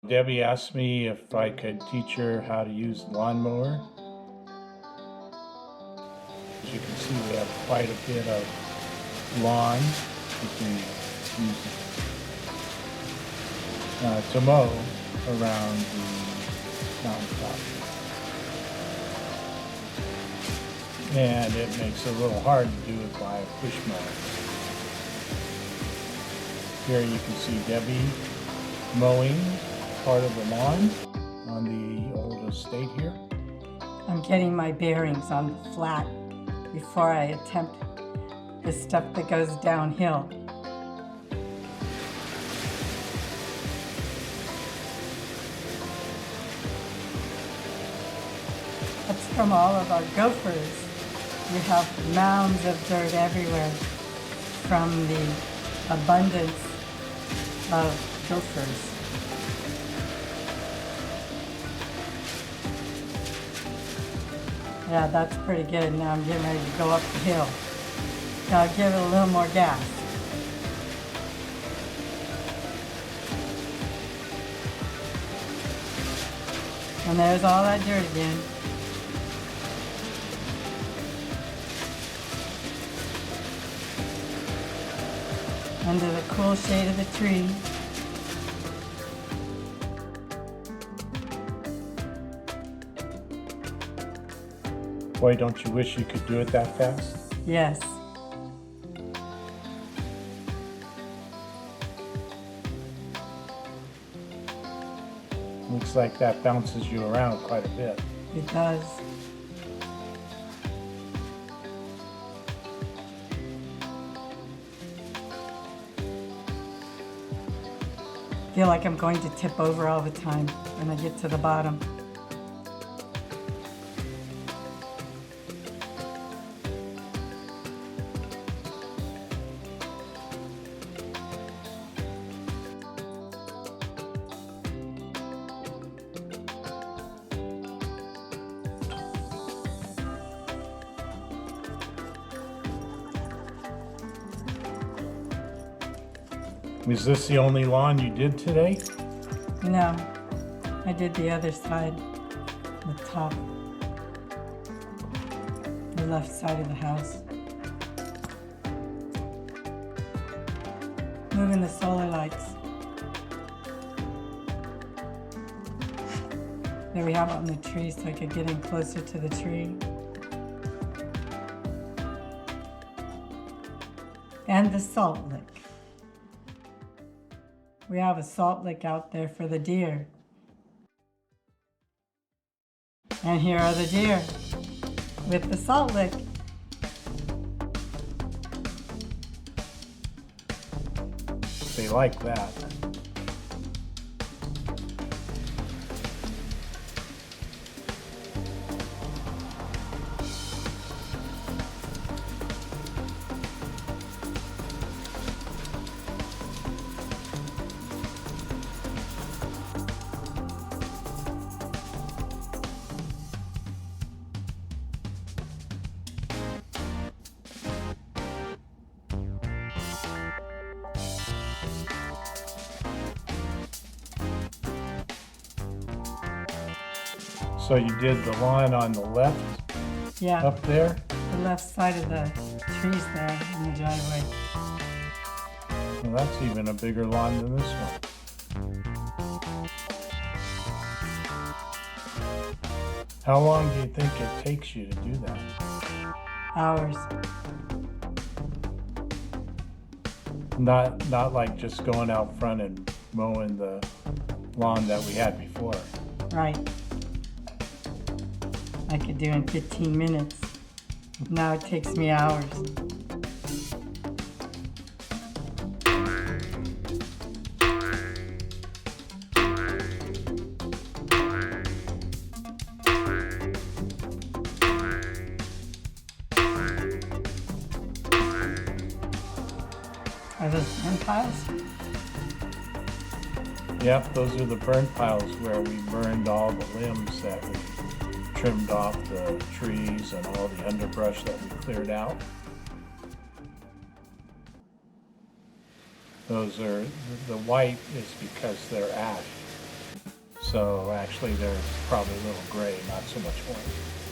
Debbie asked me if I could teach her how to use the lawnmower. As you can see, we have quite a bit of lawn we can use to mow around the mountaintop. And it makes it a little hard to do it by a push mower. Here you can see Debbie mowing part of the lawn on the old estate here. I'm getting my bearings on the flat before I attempt the stuff that goes downhill. That's from all of our gophers. We have mounds of dirt everywhere from the abundance of gophers. Yeah, that's pretty good. Now I'm getting ready to go up the hill. Now I'll give it a little more gas. And there's all that dirt again. Under the cool shade of the tree. Boy, don't you wish you could do it that fast? Yes. Looks like that bounces you around quite a bit. It does. I feel like I'm going to tip over all the time when I get to the bottom. Is this the only lawn you did today? No, I did the other side, the top, the left side of the house. Moving the solar lights. There we have it on the tree so I could get in closer to the tree. And the salt lick. We have a salt lick out there for the deer. And here are the deer with the salt lick. They like that. So you did the lawn on the left, Yeah, up there? the left side of the trees there in the driveway. Well, that's even a bigger lawn than this one. How long do you think it takes you to do that? Hours. Not like just going out front and mowing the lawn that we had before. Right. I could do in 15 minutes. Now it takes me hours. Are those burn piles? Yep, those are the burn piles where we burned all the limbs that we trimmed off the trees and all the underbrush that we cleared out. Those are, the white is because they're ash. So actually they're probably a little gray, not so much white.